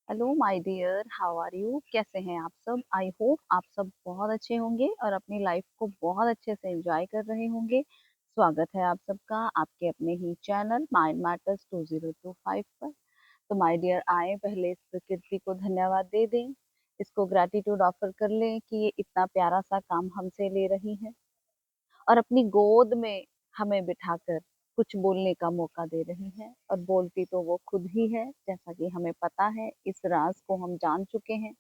Hello my dear, how are you? कैसे हैं आप सब? आई होप आप सब बहुत अच्छे होंगे और अपनी लाइफ को बहुत अच्छे से एंजॉय कर रहे होंगे। स्वागत है आप सबका आपके अपने ही चैनल माइंड मैटर्स 2025 पर। तो माय डियर, आए पहले इस प्रकृति को धन्यवाद दे दें, इसको ग्रैटिट्यूड ऑफर कर लें कि ये इतना प्यारा सा काम हमसे ले रही है और अपनी गोद में हमें बिठाकर कुछ बोलने का मौका दे रही है। और बोलती तो वो खुद ही है, जैसा कि हमें पता है, इस राज को हम जान चुके हैं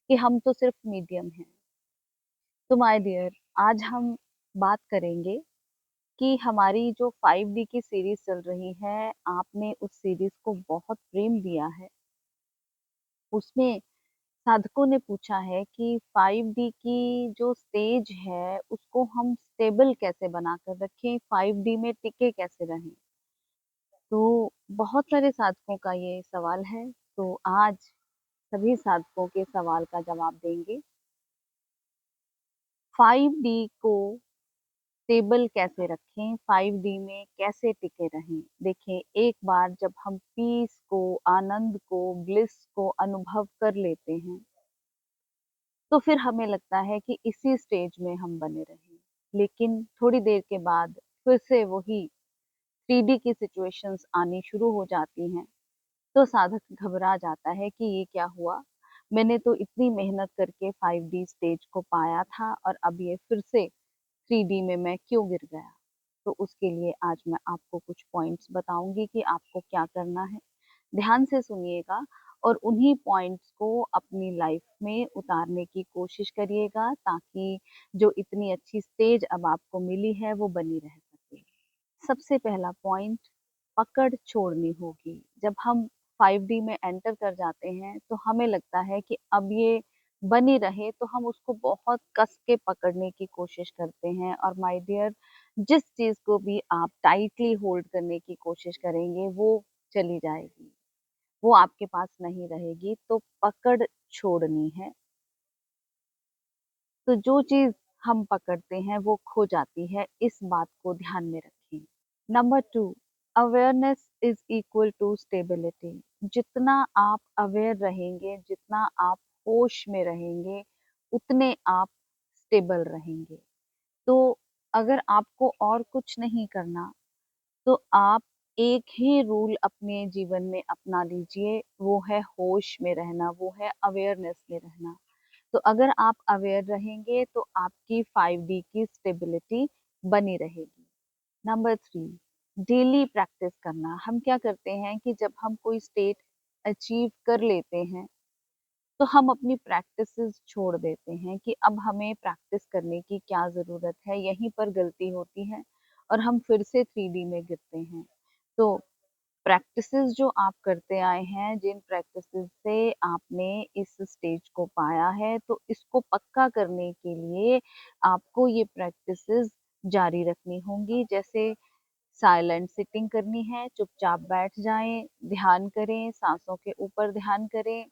कि हम तो सिर्फ मीडियम हैं। तो माय डियर, आज हम बात करेंगे कि हमारी जो 5D की सीरीज चल रही है, आपने उस सीरीज को बहुत प्रेम दिया है। उसमें साधकों ने पूछा है कि 5D की जो स्टेज है उसको हम स्टेबल कैसे बनाकर रखें, 5D में टिके कैसे रहें। तो बहुत सारे साधकों का ये सवाल है। तो आज सभी साधकों के सवाल का जवाब देंगे। 5D को स्टेबल कैसे रखें, 5D में कैसे टिके रहें। देखिए, एक बार जब हम पीस को, आनंद को, ब्लिस को अनुभव कर लेते हैं तो फिर हमें लगता है कि इसी स्टेज में हम बने रहें। लेकिन थोड़ी देर के बाद फिर से वही 3D की सिचुएशंस आनी शुरू हो जाती हैं। तो साधक घबरा जाता है कि ये क्या हुआ, मैंने तो इतनी मेहनत करके 5D स्टेज को पाया था और अब ये फिर से 3D में मैं क्यों गिर गया। तो उसके लिए आज मैं आपको कुछ पॉइंट्स बताऊंगी कि आपको क्या करना है। ध्यान से सुनिएगा और उन्हीं पॉइंट्स को अपनी लाइफ में उतारने की कोशिश करिएगा, ताकि जो इतनी अच्छी स्टेज अब आपको मिली है वो बनी रह सके। सबसे पहला पॉइंट, पकड़ छोड़नी होगी। जब हम 5D में एंटर कर जाते हैं तो हमें लगता है कि अब ये बनी रहे, तो हम उसको बहुत कस के पकड़ने की कोशिश करते हैं। और माय डियर, जिस चीज को भी आप टाइटली होल्ड करने की कोशिश करेंगे वो चली जाएगी, वो आपके पास नहीं रहेगी। तो पकड़ छोड़नी है। तो जो चीज हम पकड़ते हैं वो खो जाती है, इस बात को ध्यान में रखें। Number two, awareness is equal to stability. जितना आप अवेयर रहेंगे, जितना आप होश में रहेंगे, उतने आप स्टेबल रहेंगे। तो अगर आपको और कुछ नहीं करना तो आप एक ही रूल अपने जीवन में अपना लीजिए, वो है होश में रहना, वो है अवेयरनेस में रहना। तो अगर आप अवेयर रहेंगे तो आपकी 5D की स्टेबिलिटी बनी रहेगी। नंबर थ्री, डेली प्रैक्टिस करना। हम क्या करते हैं कि जब हम कोई स्टेट अचीव कर लेते हैं तो हम अपनी प्रैक्टिसेस छोड़ देते हैं कि अब हमें प्रैक्टिस करने की क्या ज़रूरत है, यहीं पर गलती होती है और हम फिर से 3D में गिरते हैं। तो प्रैक्टिसेस जो आप करते आए हैं, जिन प्रैक्टिसेस से आपने इस स्टेज को पाया है, तो इसको पक्का करने के लिए आपको ये प्रैक्टिसेस जारी रखनी होंगी। जैसे साइलेंट सिटिंग करनी है, चुपचाप बैठ जाएं, ध्यान करें, सांसों के ऊपर ध्यान करें।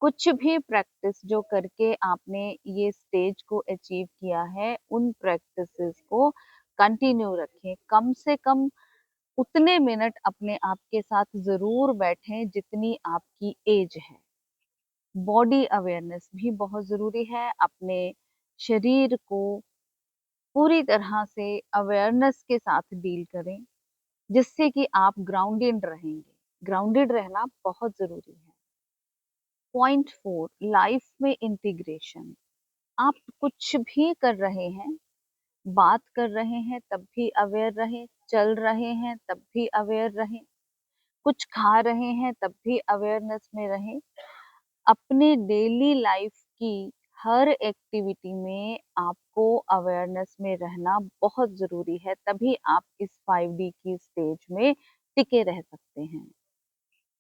कुछ भी प्रैक्टिस जो करके आपने ये स्टेज को अचीव किया है, उन प्रैक्टिसेस को कंटिन्यू रखें। कम से कम उतने मिनट अपने आप के साथ ज़रूर बैठें जितनी आपकी एज है। बॉडी अवेयरनेस भी बहुत ज़रूरी है। अपने शरीर को पूरी तरह से अवेयरनेस के साथ डील करें, जिससे कि आप ग्राउंडेड रहेंगे। ग्राउंडेड रहना बहुत ज़रूरी है। पॉइंट फोर, लाइफ में इंटीग्रेशन। आप कुछ भी कर रहे हैं, बात कर रहे हैं तब भी अवेयर रहें, चल रहे हैं तब भी अवेयर रहें, कुछ खा रहे हैं तब भी अवेयरनेस में रहें। अपने डेली लाइफ की हर एक्टिविटी में आपको अवेयरनेस में रहना बहुत ज़रूरी है, तभी आप इस 5D की स्टेज में टिके रह सकते हैं।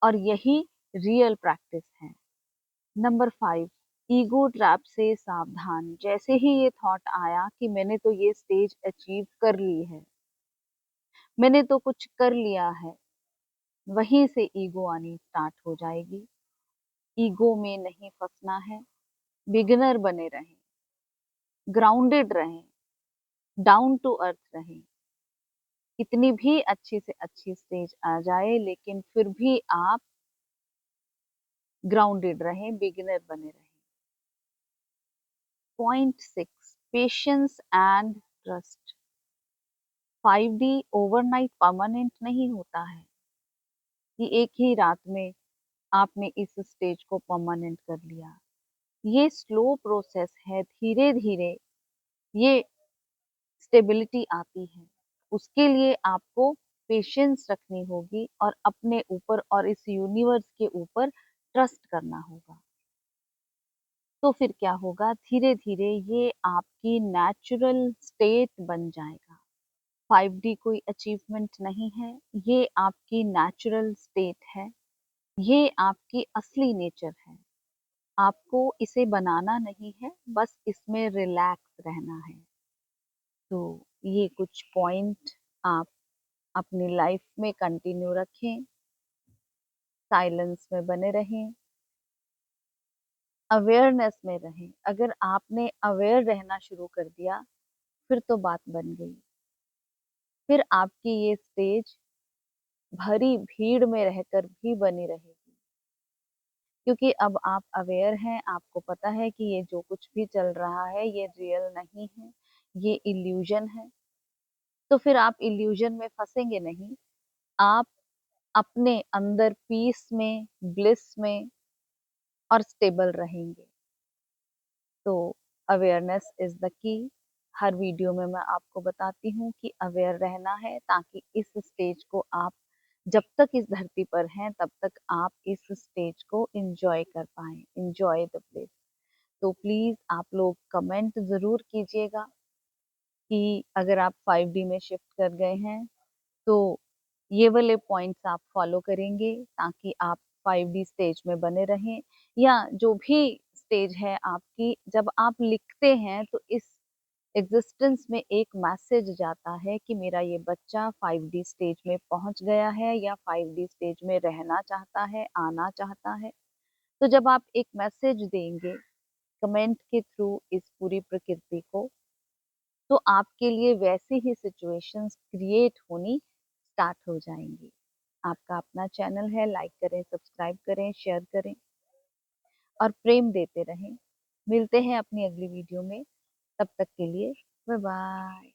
और यही रियल प्रैक्टिस है। नंबर फाइव, ईगो ट्रैप से सावधान। जैसे ही ये थॉट आया कि मैंने तो ये स्टेज अचीव कर ली है, मैंने तो कुछ कर लिया है, वहीं से ईगो आनी स्टार्ट हो जाएगी। ईगो में नहीं फंसना है, बिगिनर बने रहें, ग्राउंडेड रहें, डाउन टू अर्थ रहें। कितनी भी अच्छी से अच्छी स्टेज आ जाए, लेकिन फिर भी आप ग्राउंडेड रहें, बिगिनर बने रहें। Point 6, patience and trust. 5D overnight permanent नहीं होता है कि एक ही रात में आपने इस स्टेज को परमानेंट कर लिया। ये स्लो प्रोसेस है, धीरे धीरे ये स्टेबिलिटी आती है। उसके लिए आपको पेशेंस रखनी होगी और अपने ऊपर और इस यूनिवर्स के ऊपर ट्रस्ट करना होगा। तो फिर क्या होगा, धीरे धीरे ये आपकी नेचुरल स्टेट बन जाएगा। 5D कोई अचीवमेंट नहीं है, ये आपकी नेचुरल स्टेट है, ये आपकी असली नेचर है। आपको इसे बनाना नहीं है, बस इसमें रिलैक्स रहना है। तो ये कुछ पॉइंट आप अपनी लाइफ में कंटिन्यू रखें, साइलेंस में बने रहें, अवेयरनेस में रहें। अगर आपने अवेयर रहना शुरू कर दिया, फिर तो बात बन गई। फिर आपकी ये स्टेज भरी भीड़ में रहकर भी बनी रहेगी, क्योंकि अब आप अवेयर हैं, आपको पता है कि ये जो कुछ भी चल रहा है ये रियल नहीं है, ये इल्यूजन है। तो फिर आप इल्यूजन में फंसेंगे नहीं, आप अपने अंदर पीस में, ब्लिस में और स्टेबल रहेंगे। तो awareness is the key. Her video में मैं आपको बताती हूँ कि अवेयर रहना है, ताकि इस स्टेज को आप जब तक इस धरती पर हैं तब तक आप इस स्टेज को एंजॉय कर पाएं, एंजॉय द प्लेस। तो प्लीज आप लोग कमेंट जरूर कीजिएगा कि अगर आप 5D में शिफ्ट कर गए हैं तो ये वाले पॉइंट्स आप फॉलो करेंगे, ताकि आप 5D स्टेज में बने रहें। या जो भी स्टेज है आपकी, जब आप लिखते हैं तो इस एग्जिस्टेंस में एक मैसेज जाता है कि मेरा ये बच्चा 5D स्टेज में पहुंच गया है या 5D स्टेज में रहना चाहता है, आना चाहता है। तो जब आप एक मैसेज देंगे कमेंट के थ्रू इस पूरी प्रकृति को, तो आपके लिए वैसी ही सिचुएशंस क्रिएट होनी स्टार्ट हो जाएंगी। आपका अपना चैनल है, लाइक करें, सब्सक्राइब करें, शेयर करें और प्रेम देते रहें। मिलते हैं अपनी अगली वीडियो में, तब तक के लिए बाय बाय।